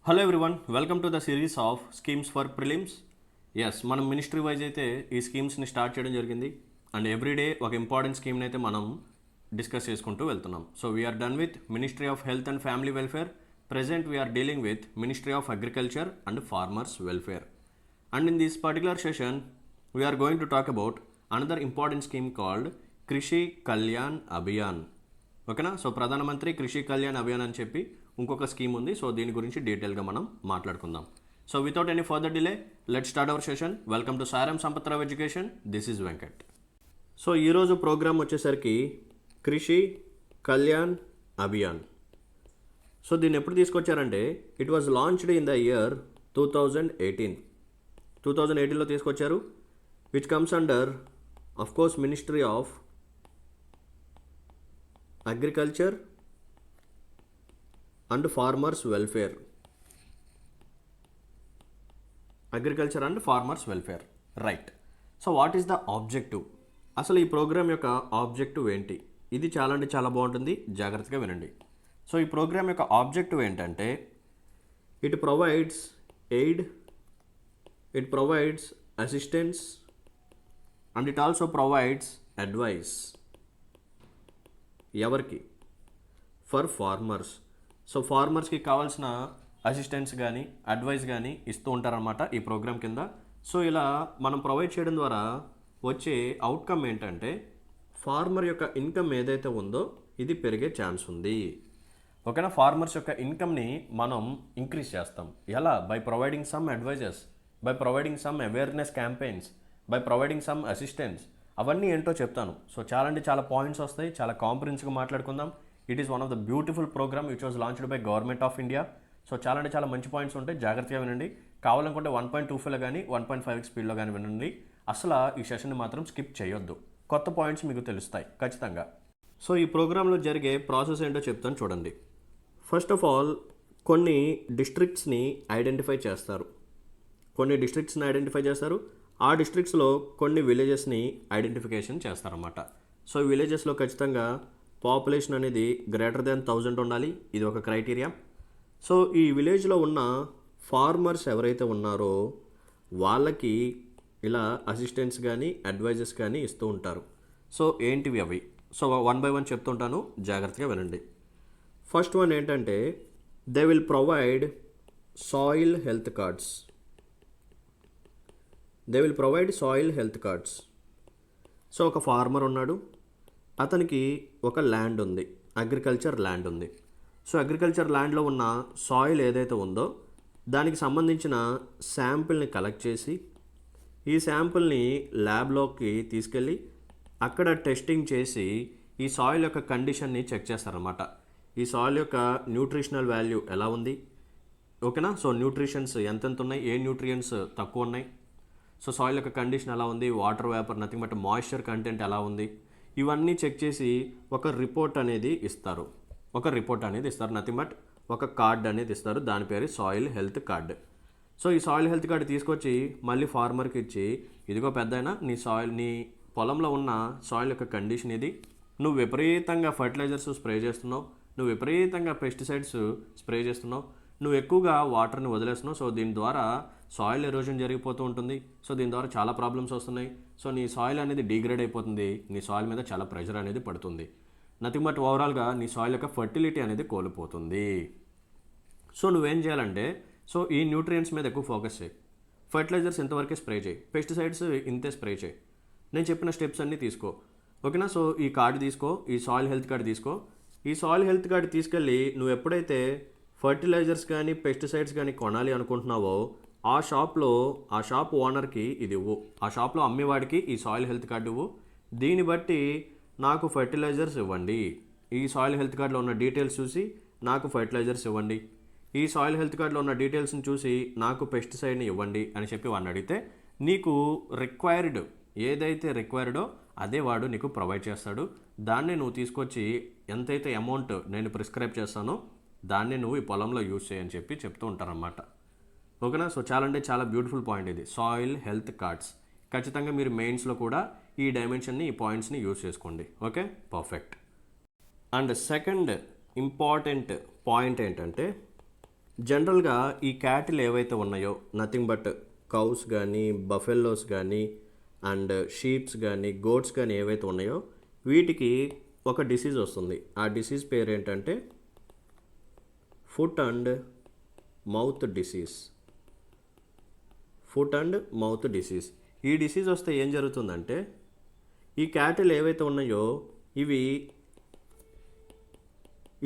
Hello everyone, welcome to the series of schemes for prelims. Yes, మనం ministry wise అయితే ఈ స్కీమ్స్ని start చేయడం జరిగింది. అండ్ ఎవ్రీడే ఒక ఇంపార్టెంట్ స్కీమ్ని అయితే మనం డిస్కస్ చేసుకుంటూ వెళ్తున్నాం. So we're done with ministry of health and family welfare. Present we're dealing with ministry of agriculture and farmers welfare. And in this particular session, we are going to talk about another important scheme called Krishi Kalyan Abhiyan. ఓకేనా? So ప్రధానమంత్రి కృషి కళ్యాణ్ అభియాన్ అని చెప్పి ఇంకొక scheme ఉంది. So దీని గురించి డీటెయిల్గా మనం మాట్లాడుకుందాం. So without any further delay, let start our session. Welcome to Saaram Sampatrao education. This is Venkat. So ఈరోజు ప్రోగ్రామ్ వచ్చేసరికి కృషి కళ్యాణ్ అభియాన్. సో దీన్ని ఎప్పుడు తీసుకొచ్చారంటే it was launched in the year 2018. 2018లో తీసుకొచ్చారు, which comes under of course Ministry of agriculture and farmers Welfare. Agriculture and farmers welfare, right. So what is the objective? అసలు ఈ programme యొక్క ఆబ్జెక్టివ్ ఏంటి? ఇది చాలా అంటే చాలా బాగుంటుంది, జాగ్రత్తగా వినండి. సో ఈ ప్రోగ్రామ్ యొక్క ఆబ్జెక్టివ్ ఏంటంటే it provides aid, it provides assistance, and it also provides advice. ఎవరికి? For farmers. సో ఫార్మర్స్కి కావాల్సిన అసిస్టెన్స్ కానీ అడ్వైస్ కానీ ఇస్తూ ఉంటారనమాట ఈ ప్రోగ్రామ్ కింద. సో ఇలా మనం ప్రొవైడ్ చేయడం ద్వారా వచ్చే అవుట్కమ్ ఏంటంటే ఫార్మర్ యొక్క ఇన్కమ్ ఏదైతే ఉందో ఇది పెరిగే ఛాన్స్ ఉంది. ఓకేనా? ఫార్మర్స్ యొక్క ఇన్కమ్ని మనం ఇంక్రీజ్ చేస్తాం. ఎలా? By providing some advices, by providing some awareness campaigns, by providing some assistance. అవన్నీ ఏంటో చెప్తాను. సో చాలా అంటే చాలా పాయింట్స్ వస్తాయి, చాలా కాంప్రిహెన్సివ్గా మాట్లాడుకుందాం. It is one of the beautiful programme which was launched by government of India. So చాలా అంటే చాలా మంచి పాయింట్స్ ఉంటాయి, జాగ్రత్తగా వినండి. కావాలనుకుంటే 1.25లో కానీ 1.5 స్పీడ్లో కానీ వినండి. అసలు ఈ సెషన్ని మాత్రం స్కిప్ చేయొద్దు, కొత్త పాయింట్స్ మీకు తెలుస్తాయి ఖచ్చితంగా. సో ఈ ప్రోగ్రాంలో జరిగే ప్రాసెస్ ఏంటో చెప్తాను చూడండి. ఫస్ట్ ఆఫ్ ఆల్ కొన్ని డిస్ట్రిక్ట్స్ని ఐడెంటిఫై చేస్తారు. ఆ డిస్ట్రిక్ట్స్లో కొన్ని విలేజెస్ని ఐడెంటిఫికేషన్ చేస్తారన్నమాట. సో ఈ విలేజెస్లో ఖచ్చితంగా పాపులేషన్ అనేది గ్రేటర్ దాన్ 1000 ఉండాలి, ఇది ఒక క్రైటీరియా. సో ఈ విలేజ్లో ఉన్న ఫార్మర్స్ ఎవరైతే ఉన్నారో వాళ్ళకి ఇలా అసిస్టెంట్స్ కానీ అడ్వైజెస్ కానీ ఇస్తూ ఉంటారు. సో ఏంటివి అవి? సో 1 by 1 చెప్తుంటాను, జాగ్రత్తగా వినండి. ఫస్ట్ వన్ ఏంటంటే they will provide soil health cards. So ఒక ఫార్మర్ ఉన్నాడు, అతనికి ఒక ల్యాండ్ ఉంది, అగ్రికల్చర్ ల్యాండ్ ఉంది. సో అగ్రికల్చర్ ల్యాండ్లో ఉన్న సాయిల్ ఏదైతే ఉందో దానికి సంబంధించిన శాంపిల్ని కలెక్ట్ చేసి ఈ శాంపిల్ని ల్యాబ్లోకి తీసుకెళ్ళి అక్కడ టెస్టింగ్ చేసి ఈ సాయిల్ యొక్క కండిషన్ని చెక్ చేస్తారన్నమాట. ఈ సాయిల్ యొక్క న్యూట్రిషనల్ వాల్యూ ఎలా ఉంది, ఓకేనా? సో న్యూట్రిషన్స్ ఎంతెంత ఉన్నాయి, ఏ న్యూట్రియంట్స్ తక్కువ ఉన్నాయి, సో సాయిల్ యొక్క కండిషన్ ఎలా ఉంది, water vapour nothing but moisture content ఎలా ఉంది, ఇవన్నీ చెక్ చేసి ఒక రిపోర్ట్ అనేది ఇస్తారు. నథింగ్ బట్ ఒక కార్డ్ అనేది ఇస్తారు, దాని పేరు సాయిల్ హెల్త్ కార్డ్. సో ఈ సాయిల్ హెల్త్ కార్డు తీసుకొచ్చి మళ్ళీ ఫార్మర్కి ఇచ్చి, ఇదిగో పెద్దయినా నీ పొలంలో ఉన్న సాయిల్ యొక్క కండిషన్ ఇది, నువ్వు విపరీతంగా ఫర్టిలైజర్స్ స్ప్రే చేస్తున్నావు, నువ్వు విపరీతంగా పెస్టిసైడ్స్ స్ప్రే చేస్తున్నావు, నువ్వు ఎక్కువగా వాటర్ని వదిలేస్తున్నావు. సో దీని ద్వారా సాయిల్ ఎరోజన్ జరిగిపోతూ ఉంటుంది. సో దీని ద్వారా చాలా ప్రాబ్లమ్స్ వస్తున్నాయి. సో నీ సాయిల్ అనేది డిగ్రేడ్ అయిపోతుంది, నీ సాయిల్ మీద చాలా ప్రెషర్ అనేది పడుతుంది. నథింగ్ బట్ ఓవరాల్గా నీ సాయిల్ యొక్క ఫర్టిలిటీ అనేది కోల్పోతుంది. సో నువ్వేం చేయాలంటే సో ఈ న్యూట్రియంట్స్ మీద ఎక్కువ ఫోకస్ చేయి, ఫర్టిలైజర్స్ ఇంతవరకే స్ప్రే చేయి, పెస్టిసైడ్స్ ఇంతే స్ప్రే చేయి, నేను చెప్పిన స్టెప్స్ అన్నీ తీసుకో, ఓకేనా? సో ఈ కార్డు తీసుకో, ఈ సాయిల్ హెల్త్ కార్డు తీసుకో. ఈ సాయిల్ హెల్త్ కార్డు తీసుకెళ్ళి నువ్వు ఎప్పుడైతే ఫర్టిలైజర్స్ కానీ పెస్టిసైడ్స్ కానీ కొనాలి అనుకుంటున్నావో ఆ షాప్ ఓనర్కి ఇది ఇవ్వు, ఆ షాప్లో అమ్మేవాడికి ఈ సాయిల్ హెల్త్ కార్డు ఇవ్వు. దీన్ని బట్టి నాకు ఫర్టిలైజర్స్ ఇవ్వండి, ఈ సాయిల్ హెల్త్ కార్డులో ఉన్న డీటెయిల్స్ చూసి నాకు ఫర్టిలైజర్స్ ఇవ్వండి, ఈ సాయిల్ హెల్త్ కార్డులో ఉన్న డీటెయిల్స్ని చూసి నాకు పెస్టిసైడ్ని ఇవ్వండి అని చెప్పి వాడిని అడిగితే నీకు ఏదైతే రిక్వైర్డో అదే వాడు నీకు ప్రొవైడ్ చేస్తాడు. దాన్నే నువ్వు తీసుకొచ్చి ఎంతైతే అమౌంట్ నేను ప్రిస్క్రైబ్ చేస్తానో దాన్నే నువ్వు ఈ పొలంలో యూజ్ చేయని చెప్పి చెప్తూ ఉంటారన్నమాట, ఓకేనా? సో చాలా అంటే చాలా బ్యూటిఫుల్ పాయింట్ ఇది, సాయిల్ హెల్త్ కార్డ్స్. ఖచ్చితంగా మీరు మెయిన్స్లో కూడా ఈ డైమెన్షన్ని, ఈ పాయింట్స్ని యూజ్ చేసుకోండి, okay? Perfect. And second important point ఏంటంటే జనరల్గా ఈ క్యాటిల్ ఏవైతే ఉన్నాయో నథింగ్ బట్ కౌస్ కానీ బఫెల్లోస్ కానీ అండ్ షీప్స్ కానీ గోట్స్ కానీ ఏవైతే ఉన్నాయో వీటికి ఒక డిసీజ్ వస్తుంది. ఆ డిసీజ్ పేరు ఏంటంటే foot and mouth disease. Foot and mouth disease. ఈ డిసీజ్ వస్తే ఏం జరుగుతుందంటే ఈ క్యాటిల్ ఏవైతే ఉన్నాయో ఇవి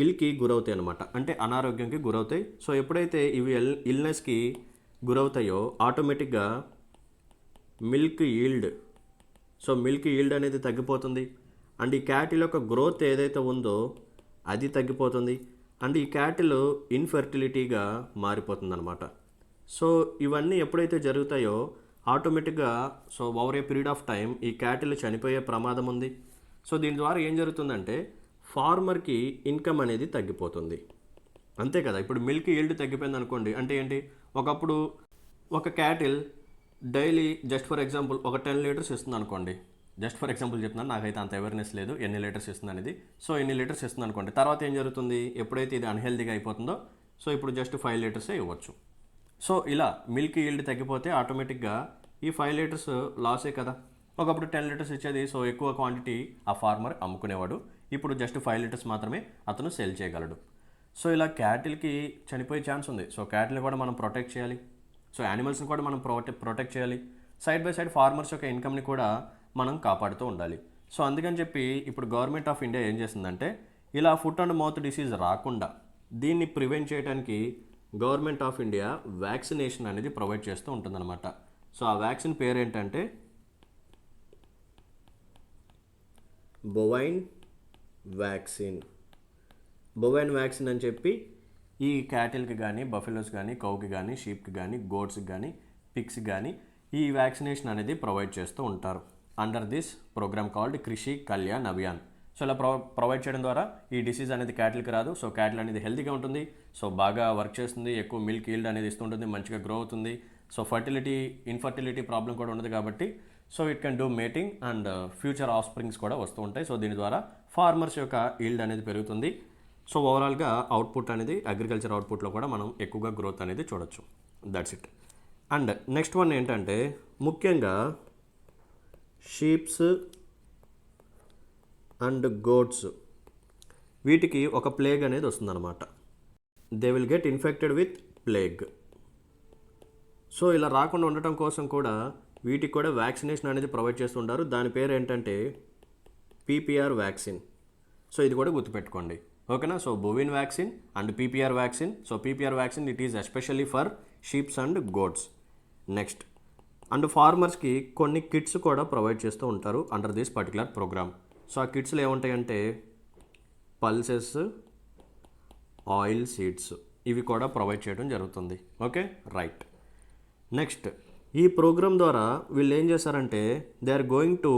ఇల్కి గురవుతాయి అన్నమాట, అంటే అనారోగ్యంకి గురవుతాయి. సో ఎప్పుడైతే ఇవి ఇల్నెస్కి గురవుతాయో ఆటోమేటిక్గా milk yield, so milk yield అనేది తగ్గిపోతుంది. అండ్ ఈ క్యాటిల్ యొక్క గ్రోత్ ఏదైతే ఉందో అది తగ్గిపోతుంది. అండ్ ఈ క్యాటిల్ ఇన్ఫెర్టిలిటీగా మారిపోతుంది అనమాట. సో ఇవన్నీ ఎప్పుడైతే జరుగుతాయో ఆటోమేటిక్గా so over a period of time ఈ క్యాటిల్ చనిపోయే ప్రమాదం ఉంది. సో దీని ద్వారా ఏం జరుగుతుందంటే ఫార్మర్కి ఇన్కమ్ అనేది తగ్గిపోతుంది. అంతే కదా, ఇప్పుడు మిల్క్ ఈల్డ్ తగ్గిపోయింది అనుకోండి, అంటే ఏంటి, ఒకప్పుడు ఒక cattle daily just for example ఒక 10 లీటర్స్ ఇస్తుంది అనుకోండి. జస్ట్ ఫర్ ఎగ్జాంపుల్ చెప్తున్నాను, నాకైతే అంత అవేర్నెస్ లేదు ఎన్ని లీటర్స్ ఇస్తుంది అనేది. సో ఎన్ని లీటర్స్ ఇస్తుంది అనుకోండి, తర్వాత ఏం జరుగుతుంది, ఎప్పుడైతే ఇది అన్హెల్దీగా అయిపోతుందో సో ఇప్పుడు జస్ట్ 5 లీటర్సే ఇవ్వచ్చు. సో ఇలా మిల్క్ ఈల్డ్ తగ్గిపోతే ఆటోమేటిక్గా ఈ 5 లీటర్స్ లాసే కదా. ఒకప్పుడు 10 లీటర్స్ ఇచ్చేది, సో ఎక్కువ క్వాంటిటీ ఆ ఫార్మర్ అమ్ముకునేవాడు. ఇప్పుడు జస్ట్ 5 లీటర్స్ మాత్రమే అతను సేల్ చేయగలడు. సో ఇలా క్యాటిల్కి చనిపోయే ఛాన్స్ ఉంది. సో క్యాటిల్ని కూడా మనం ప్రొటెక్ట్ చేయాలి. సో యానిమల్స్ని కూడా మనం ప్రొటెక్ట్ చేయాలి. సైడ్ బై సైడ్ ఫార్మర్స్ యొక్క ఇన్కమ్ని కూడా మనం కాపాడుతూ ఉండాలి. సో అందుకని చెప్పి ఇప్పుడు గవర్నమెంట్ ఆఫ్ ఇండియా ఏం చేసిందంటే ఇలా ఫుట్ అండ్ మౌత్ డిసీజ్ రాకుండా దీన్ని ప్రివెంట్ చేయడానికి గవర్నమెంట్ ఆఫ్ ఇండియా వ్యాక్సినేషన్ అనేది ప్రొవైడ్ చేస్తూ ఉంటుందన్నమాట. సో ఆ వ్యాక్సిన్ పేరు ఏంటంటే బొవైన్ వ్యాక్సిన్. బొవైన్ వ్యాక్సిన్ అని చెప్పి ఈ క్యాటిల్కి కానీ బఫెలోస్ కానీ కౌకి కానీ షీప్కి కానీ గోట్స్కి కానీ పిగ్స్కి కానీ ఈ వ్యాక్సినేషన్ అనేది ప్రొవైడ్ చేస్తూ ఉంటారు అండర్ దిస్ ప్రోగ్రామ్ కాల్డ్ కృషి కళ్యాణ్ అభియాన్. సో ఇలా ప్రొవైడ్ చేయడం ద్వారా ఈ డిసీజ్ అనేది క్యాటిల్కి రాదు. సో క్యాటిల్ అనేది హెల్తీగా ఉంటుంది, సో బాగా వర్క్ చేస్తుంది, ఎక్కువ మిల్క్ ఈల్డ్ అనేది ఇస్తుంటుంది, మంచిగా గ్రో అవుతుంది. సో ఇన్ఫర్టిలిటీ ప్రాబ్లం కూడా ఉండదు కాబట్టి so it can do mating and future of springs కూడా వస్తూ ఉంటాయి. సో దీని ద్వారా ఫార్మర్స్ యొక్క ఈల్డ్ అనేది పెరుగుతుంది. సో ఓవరాల్గా అవుట్పుట్ అనేది అగ్రికల్చర్ అవుట్పుట్లో కూడా మనం ఎక్కువగా గ్రోత్ అనేది చూడొచ్చు. That's it. And next one ఏంటంటే ముఖ్యంగా షీప్స్ అండ్ గోట్స్ వీటికి ఒక ప్లేగ్ అనేది వస్తుందన్నమాట. They will get infected with plague. So ఇలా రాకుండా ఉండటం కోసం కూడా వీటికి కూడా వ్యాక్సినేషన్ అనేది ప్రొవైడ్ చేస్తుంటారు. దాని పేరు ఏంటంటే పీపీఆర్ వ్యాక్సిన్. సో ఇది కూడా గుర్తుపెట్టుకోండి, ఓకేనా. So bovine vaccine and PPR vaccine. So PPR vaccine it is especially for sheeps and goats. Next and ఫార్మర్స్కి కొన్ని కిట్స్ కూడా ప్రొవైడ్ చేస్తూ ఉంటారు under this particular program. So ఆ కిట్స్లో ఏముంటాయంటే పల్సెస్, ఆయిల్ సీడ్స్ ఇవి కూడా ప్రొవైడ్ చేయడం జరుగుతుంది. Okay, right. నెక్స్ట్ ఈ ప్రోగ్రామ్ ద్వారా వీళ్ళు ఏం చేశారంటే they are going to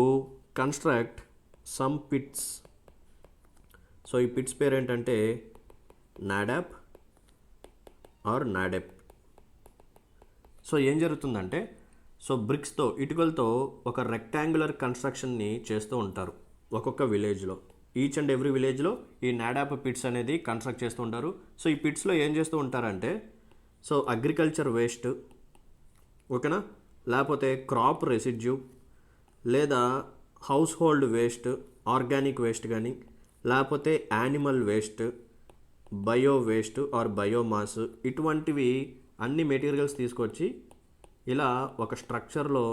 construct some pits. So ఈ పిట్స్ పేరు ఏంటంటే నాడాప్ ఆర్ నాడెప్. సో ఏం జరుగుతుందంటే సో బ్రిక్స్తో ఇటుకలతో ఒక రెక్టాంగులర్ కన్స్ట్రక్షన్ని చేస్తూ ఉంటారు ఒక్కొక్క విలేజ్లో. ఈచ్ అండ్ ఎవ్రీ విలేజ్లో ఈ నాడాప్ పిట్స్ అనేది కన్స్ట్రక్ట్ చేస్తూ ఉంటారు. సో ఈ పిట్స్లో ఏం చేస్తూ ఉంటారంటే సో అగ్రికల్చర్ వేస్ట్, ఓకేనా, లేకపోతే క్రాప్ రెసిడ్యూ లేదా household waste, organic waste కానీ లేకపోతే animal waste, bio waste or biomass ఇటువంటివి అన్ని మెటీరియల్స్ తీసుకొచ్చి ఇలా ఒక స్ట్రక్చర్లో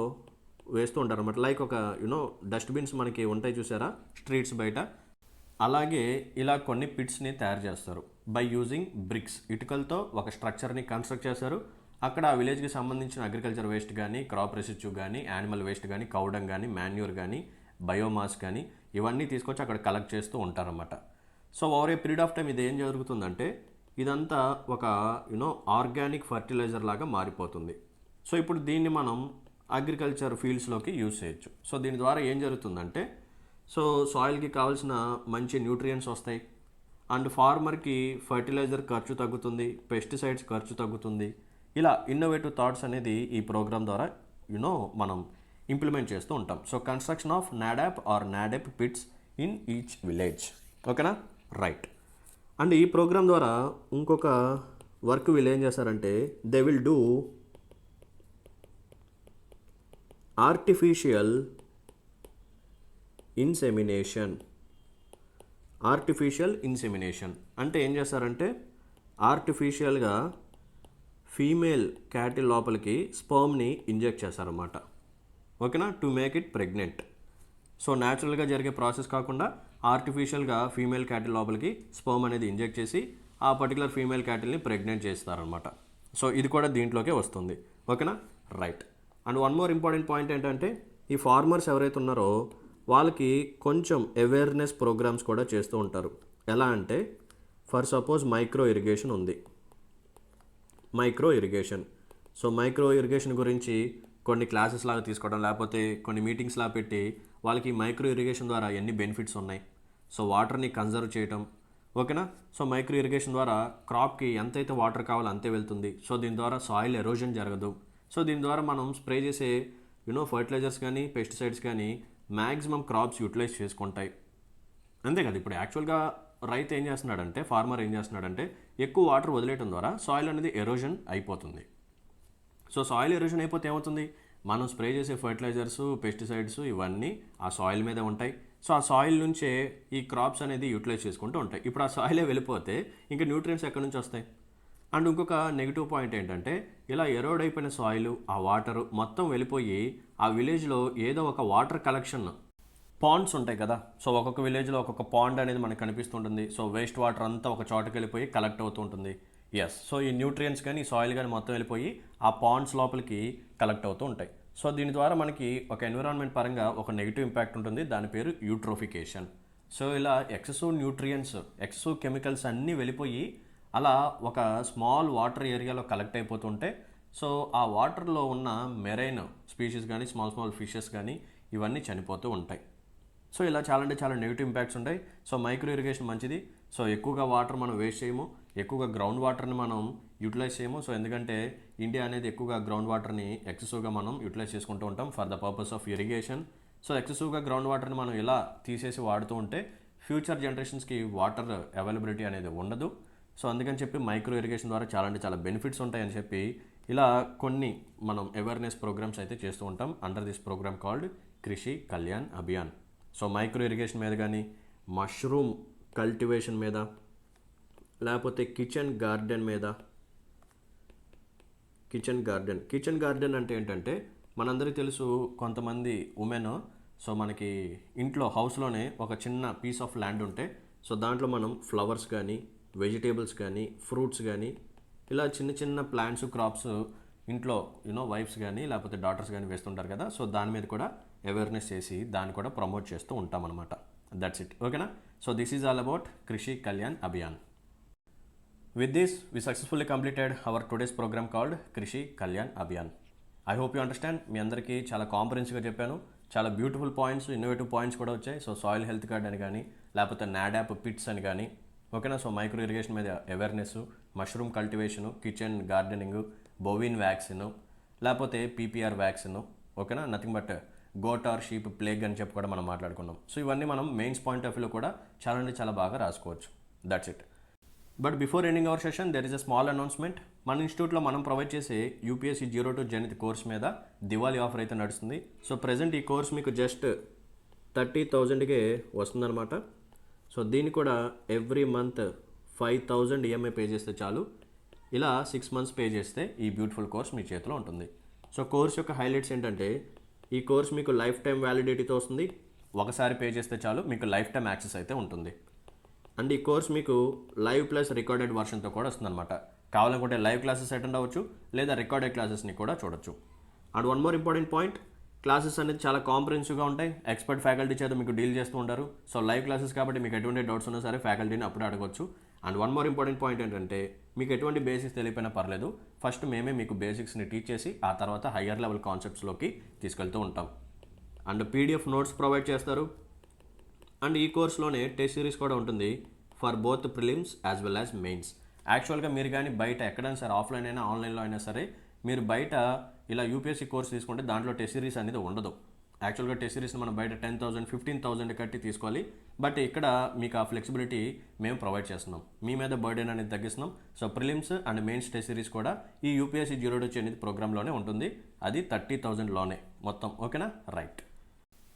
వేస్తూ ఉంటారు అన్నమాట. లైక్ ఒక డస్ట్బిన్స్ మనకి ఉంటాయి చూసారా స్ట్రీట్స్ బయట, అలాగే ఇలా కొన్ని పిట్స్ని తయారు చేస్తారు బై యూజింగ్ బ్రిక్స్. ఇటుకలతో ఒక స్ట్రక్చర్ని కన్స్ట్రక్ట్ చేస్తారు. అక్కడ ఆ విలేజ్కి సంబంధించిన అగ్రికల్చర్ వేస్ట్ కానీ క్రాప్ రెసిడ్యూ కానీ యానిమల్ వేస్ట్ కానీ కౌడంగ్ కానీ మాన్యూర్ కానీ బయోమాస్ కానీ ఇవన్నీ తీసుకొచ్చి అక్కడ కలెక్ట్ చేస్తూ ఉంటారన్నమాట. So over a period of time ఇది ఏం జరుగుతుందంటే ఇదంతా ఒక ఆర్గానిక్ ఫర్టిలైజర్ లాగా మారిపోతుంది. సో ఇప్పుడు దీన్ని మనం అగ్రికల్చర్ ఫీల్డ్స్లోకి యూజ్ చేయొచ్చు. సో దీని ద్వారా ఏం జరుగుతుందంటే సో సాయిల్కి కావాల్సిన మంచి న్యూట్రియంట్స్ వస్తాయి అండ్ ఫార్మర్కి ఫర్టిలైజర్ ఖర్చు తగ్గుతుంది, పెస్టిసైడ్స్ ఖర్చు తగ్గుతుంది. ఇలా ఇన్నోవేటివ్ థాట్స్ అనేది ఈ ప్రోగ్రామ్ ద్వారా మనం ఇంప్లిమెంట్ చేస్తూ ఉంటాం. So construction of NADEP or NADEP pits in each village, ఓకేనా, రైట్. అండ్ ఈ ప్రోగ్రామ్ ద్వారా ఇంకొక వర్క్ వీళ్ళు ఏం చేస్తారంటే they will do artificial insemination. Artificial insemination అంటే ఏం చేస్తారంటే ఆర్టిఫిషియల్గా ఫీమేల్ క్యాటిల్ లోపలికి స్పర్మ్ని ఇంజెక్ట్ చేస్తారన్నమాట. ఓకేనా, to make it pregnant. So న్యాచురల్గా జరిగే ప్రాసెస్ కాకుండా ఆర్టిఫిషియల్గా ఫీమేల్ క్యాటిల్ లోపలికి స్పర్మ్ అనేది ఇంజెక్ట్ చేసి ఆ పర్టికులర్ ఫీమేల్ క్యాటిల్ని ప్రెగ్నెంట్ చేస్తారనమాట. సో ఇది కూడా దీంట్లోకే వస్తుంది. ఓకేనా, right. And one more important point ఏంటంటే ఈ ఫార్మర్స్ ఎవరైతే ఉన్నారో వాళ్ళకి కొంచెం అవేర్నెస్ ప్రోగ్రామ్స్ కూడా చేస్తూ ఉంటారు. ఎలా అంటే ఫర్ సపోజ్ మైక్రో ఇరిగేషన్ ఉంది. Micro irrigation, so micro irrigation గురించి కొన్ని క్లాసెస్ లాగా తీసుకోవడం, లేకపోతే కొన్ని మీటింగ్స్ లాగా పెట్టి వాళ్ళకి మైక్రో ఇరిగేషన్ ద్వారా ఎన్ని బెనిఫిట్స్ ఉన్నాయి, సో వాటర్ని కన్జర్వ్ చేయటం. ఓకేనా, సో మైక్రో ఇరిగేషన్ ద్వారా క్రాప్కి ఎంతైతే వాటర్ కావాలో అంతే వెళ్తుంది. సో దీని ద్వారా సాయిల్ ఎరోజన్ జరగదు. సో దీని ద్వారా మనం స్ప్రే చేసే ఫర్టిలైజర్స్ కానీ పెస్టిసైడ్స్ కానీ మ్యాక్సిమం క్రాప్స్ యూటిలైజ్ చేసుకుంటాయి. అంతే కదా. ఇప్పుడు యాక్చువల్గా రైతు ఏం చేస్తున్నాడంటే, ఫార్మర్ ఏం చేస్తున్నాడంటే ఎక్కువ వాటర్ వదిలేయడం ద్వారా సాయిల్ అనేది ఎరోజన్ అయిపోతుంది. సో సాయిల్ ఎరోజన్ అయిపోతే ఏమవుతుంది, మనం స్ప్రే చేసే ఫర్టిలైజర్స్ పెస్టిసైడ్స్ ఇవన్నీ ఆ సాయిల్ మీద ఉంటాయి. సో ఆ సాయిల్ నుంచే ఈ క్రాప్స్ అనేది యూటిలైజ్ చేసుకుంటూ ఉంటాయి. ఇప్పుడు ఆ సాయిలే వెళ్ళిపోతే ఇంకా న్యూట్రియంట్స్ ఎక్కడి నుంచి వస్తాయి? అండ్ ఇంకొక నెగిటివ్ పాయింట్ ఏంటంటే ఇలా ఎరోడ్ అయిపోయిన సాయిల్ ఆ వాటర్ మొత్తం వెళ్ళిపోయి ఆ విలేజ్లో ఏదో ఒక వాటర్ కలెక్షన్ పాండ్స్ ఉంటాయి కదా. సో ఒక్కొక్క విలేజ్లో ఒక్కొక్క పాండ్ అనేది మనకు కనిపిస్తుంటుంది. సో వేస్ట్ వాటర్ అంతా ఒక చోటకి వెళ్ళిపోయి కలెక్ట్ అవుతూ ఉంటుంది. ఎస్, సో ఈ న్యూట్రియంట్స్ కానీ సాయిల్ కానీ మొత్తం వెళ్ళిపోయి ఆ పాండ్స్ లోపలికి కలెక్ట్ అవుతూ ఉంటాయి. సో దీని ద్వారా మనకి ఒక ఎన్విరాన్మెంట్ పరంగా ఒక నెగిటివ్ ఇంపాక్ట్ ఉంటుంది. దాని పేరు యూట్రోఫికేషన్. సో ఇలా ఎక్సెసివ్ న్యూట్రియంట్స్ ఎక్సెసివ్ కెమికల్స్ అన్నీ వెళ్ళిపోయి అలా ఒక స్మాల్ వాటర్ ఏరియాలో కలెక్ట్ అయిపోతుంటే సో ఆ వాటర్లో ఉన్న మెరైన్ స్పీషీస్ కానీ స్మాల్ ఫిషెస్ కానీ ఇవన్నీ చనిపోతూ ఉంటాయి. సో ఇలా చాలా అంటే చాలా నెగిటివ్ ఇంపాక్ట్స్ ఉంటాయి. సో మైక్రో ఇరిగేషన్ మంచిది. సో ఎక్కువగా వాటర్ మనం వేస్ట్ చేయము, ఎక్కువగా గ్రౌండ్ వాటర్ని మనం యూటిలైజ్ చేయము. సో ఎందుకంటే ఇండియా అనేది ఎక్కువగా గ్రౌండ్ వాటర్ని ఎక్సెసివ్గా మనం యూటిలైజ్ చేసుకుంటూ ఉంటాం for the purpose of irrigation. So ఎక్సెసివ్గా గ్రౌండ్ వాటర్ని మనం ఇలా తీసేసి వాడుతూ ఉంటే ఫ్యూచర్ జనరేషన్స్కి వాటర్ అవైలబిలిటీ అనేది ఉండదు. సో అందుకని చెప్పి మైక్రో ఇరిగేషన్ ద్వారా చాలా అంటే చాలా బెనిఫిట్స్ ఉంటాయని చెప్పి ఇలా కొన్ని మనం అవేర్నెస్ ప్రోగ్రామ్స్ అయితే చేస్తూ ఉంటాం అండర్ దిస్ ప్రోగ్రామ్ కాల్డ్ కృషి Kalyan Abhiyan. So micro irrigation మీద కానీ మష్రూమ్ కల్టివేషన్ మీద లేకపోతే కిచెన్ గార్డెన్ మీద. కిచెన్ గార్డెన్ అంటే ఏంటంటే మనందరికీ తెలుసు కొంతమంది ఉమెన్ సో మనకి ఇంట్లో హౌస్లోనే ఒక చిన్న పీస్ ఆఫ్ ల్యాండ్ ఉంటే సో దాంట్లో మనం ఫ్లవర్స్ కానీ వెజిటేబుల్స్ కానీ ఫ్రూట్స్ కానీ ఇలా చిన్న చిన్న ప్లాంట్స్ క్రాప్స్ ఇంట్లో వైఫ్స్ కానీ లేకపోతే డాటర్స్ కానీ వేస్తుంటారు కదా. సో దాని మీద కూడా అవేర్నెస్ చేసి దాన్ని కూడా ప్రమోట్ చేస్తూ ఉంటాం అనమాట. That's it. ఓకేనా. So this is all about Krishi Kalyan Abhiyan. With this we successfully completed our today's program called Krishi Kalyan Abhiyan. I hope you understand. మీ అందరికీ చాలా కాంప్రహెన్సివ్గా చెప్పాను. చాలా బ్యూటిఫుల్ పాయింట్స్ ఇన్నోవేటివ్ పాయింట్స్ కూడా వచ్చాయి. సో సాయిల్ హెల్త్ కార్డ్ అని కానీ లేకపోతే నాడాప్ పిట్స్ అని కానీ ఓకేనా. సో మైక్రో ఇరిగేషన్ మీద awareness, mushroom cultivation, kitchen gardening, bovine vaccine లేకపోతే పీపీఆర్ వ్యాక్సిన్ ఓకేనా. Nothing but goat or sheep plague అని చెప్పి కూడా మనం మాట్లాడుకున్నాం. సో ఇవన్నీ మనం మెయిన్స్ పాయింట్ ఆఫ్ వ్యూలో కూడా చాలా అంటే చాలా బాగా రాసుకోవచ్చు. That's it. But before ending our session there is a small announcement. మన ఇన్స్టిట్యూట్లో మనం ప్రొవైడ్ చేసే యూపీఎస్సీ 02 జనిత్ కోర్స్ మీద దివాళీ ఆఫర్ అయితే నడుస్తుంది. సో ప్రజెంట్ ఈ కోర్స్ మీకు జస్ట్ 30,000కే వస్తుందన్నమాట. సో దీన్ని కూడా ఎవ్రీ మంత్ 5,000 ఈఎంఐ పే చేస్తే చాలు. ఇలా 6 months పే చేస్తే ఈ బ్యూటిఫుల్ కోర్స్ మీ చేతిలో ఉంటుంది. సో కోర్స్ యొక్క హైలైట్స్ ఏంటంటే ఈ కోర్స్ మీకు లైఫ్ టైం వ్యాలిడిటీతో వస్తుంది. ఒకసారి పే చేస్తే చాలు మీకు లైఫ్ టైం యాక్సెస్ అయితే ఉంటుంది. అండ్ ఈ కోర్స్ మీకు లైవ్ ప్లస్ రికార్డెడ్ వర్షన్తో కూడా వస్తుందన్నమాట. కావాలనుకుంటే లైవ్ క్లాసెస్ అటెండ్ అవ్వచ్చు లేదా రికార్డెడ్ క్లాసెస్ని కూడా చూడొచ్చు. And one more important point, classes అనేది చాలా కాంప్రహెన్సివ్గా ఉంటాయి. ఎక్స్పర్ట్ ఫ్యాకల్టీ చేత మీకు డీల్ చేస్తూ ఉంటారు. సో లైవ్ క్లాసెస్ కాబట్టి మీకు ఎటువంటి డౌట్స్ ఉన్నా సరే ఫ్యాకల్టీని అప్పుడే అడగవచ్చు. And one more important point ఏంటంటే మీకు ఎటువంటి బేసిక్స్ తెలియపోయినా పర్లేదు, ఫస్ట్ మేమే మీకు బేసిక్స్ని టీచ్ చేసి ఆ తర్వాత హయ్యర్ లెవెల్ కాన్సెప్ట్స్లోకి తీసుకెళ్తూ ఉంటాం. అండ్ పీడిఎఫ్ నోట్స్ ప్రొవైడ్ చేస్తారు. అండ్ ఈ కోర్స్లోనే టెస్ట్ సిరీస్ కూడా ఉంటుంది for both prelims as well as mains. యాక్చువల్గా మీరు కానీ బయట ఎక్కడైనా సరే ఆఫ్లైన్ అయినా ఆన్లైన్లో అయినా సరే మీరు బయట ఇలా యూపీఎస్సీ కోర్స్ తీసుకుంటే దాంట్లో టెస్ట్ సిరీస్ అనేది ఉండదు. యాక్చువల్గా టెస్ట్ సిరీస్ని మనం బయట 10,000 15,000 కట్టి తీసుకోవాలి. బట్ ఇక్కడ మీకు ఆ ఫ్లెక్సిబిలిటీ మేము ప్రొవైడ్ చేస్తున్నాం. మీ మీద బర్డెన్ అనేది తగ్గిస్తున్నాం. So prelims and mains test series కూడా ఈ యూపీఎస్సీ 0 అనేది ప్రోగ్రాంలోనే ఉంటుంది. అది 30,000లోనే మొత్తం. ఓకేనా? రైట్.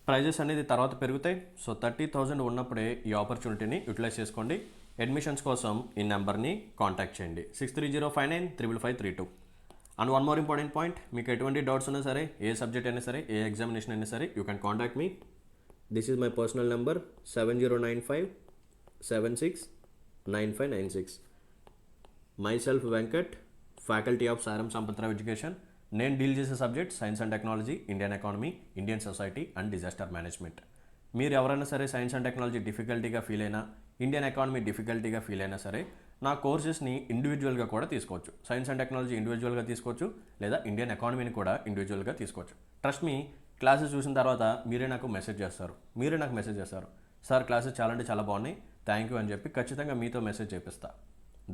ప్రైజెస్ అనేది తర్వాత పెరుగుతాయి. సో 30,000 ఉన్నప్పుడే ఈ ఆపర్చునిటీని యూటిలైజ్ చేసుకోండి. అడ్మిషన్స్ కోసం ఈ నెంబర్ని కాంటాక్ట్ చేయండి 6305955532. And one more important point, మీకు ఎటువంటి డౌట్స్ ఉన్నా సరే, ఏ సబ్జెక్ట్ అయినా సరే, ఏ ఎగ్జామినేషన్ అయినా సరే, you can contact me. This is my personal number 7095769596. My self Venkat, faculty of సారం సంపత్రావు ఎడ్యుకేషన్. నేను డీల్ చేసే subject science and technology, Indian economy, Indian society and disaster management. మీరు ఎవరైనా సరే సైన్స్ అండ్ టెక్నాలజీ డిఫికల్టీగా ఫీల్ అయినా, Indian economy డిఫికల్టీగా feel అయినా సరే, నా కోర్సెస్ని ఇండివిజువల్గా కూడా తీసుకోవచ్చు. సైన్స్ అండ్ టెక్నాలజీ ఇండివిజువల్గా తీసుకోవచ్చు, లేదా ఇండియన్ ఎకానమీని కూడా ఇండివిజువల్గా తీసుకోవచ్చు. ట్రస్ట్ మీ, క్లాసెస్ చూసిన తర్వాత మీరే నాకు మెసేజ్ చేస్తారు. సార్ క్లాసెస్ చాలా అంటే చాలా బాగున్నాయి, థ్యాంక్ యూ అని చెప్పి ఖచ్చితంగా మీతో మెసేజ్ చేపిస్తా.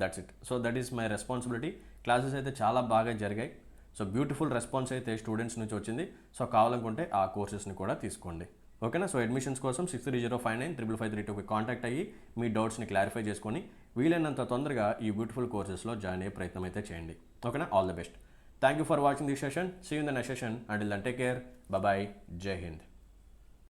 That's it. So that is my responsibility. Classes అయితే చాలా బాగా జరిగాయి. సో బ్యూటిఫుల్ రెస్పాన్స్ అయితే స్టూడెంట్స్ నుంచి వచ్చింది. సో కావాలనుకుంటే ఆ కోర్సెస్ని కూడా తీసుకోండి. ఓకేనా? సో అడ్మిషన్స్ కోసం 6305955532కి కాంటాక్ట్ అయ్యి మీ డౌట్స్ని క్లారిఫై చేసుకొని వీలైనంత తొందరగా ఈ బ్యూటిఫుల్ కోర్సెస్లో జాయిన్ అయ్యే ప్రయత్నం అయితే చేయండి. ఓకేనా? All the best. Thank you for watching this session. See you in the next session. Until then take care. Bye. జై హింద్.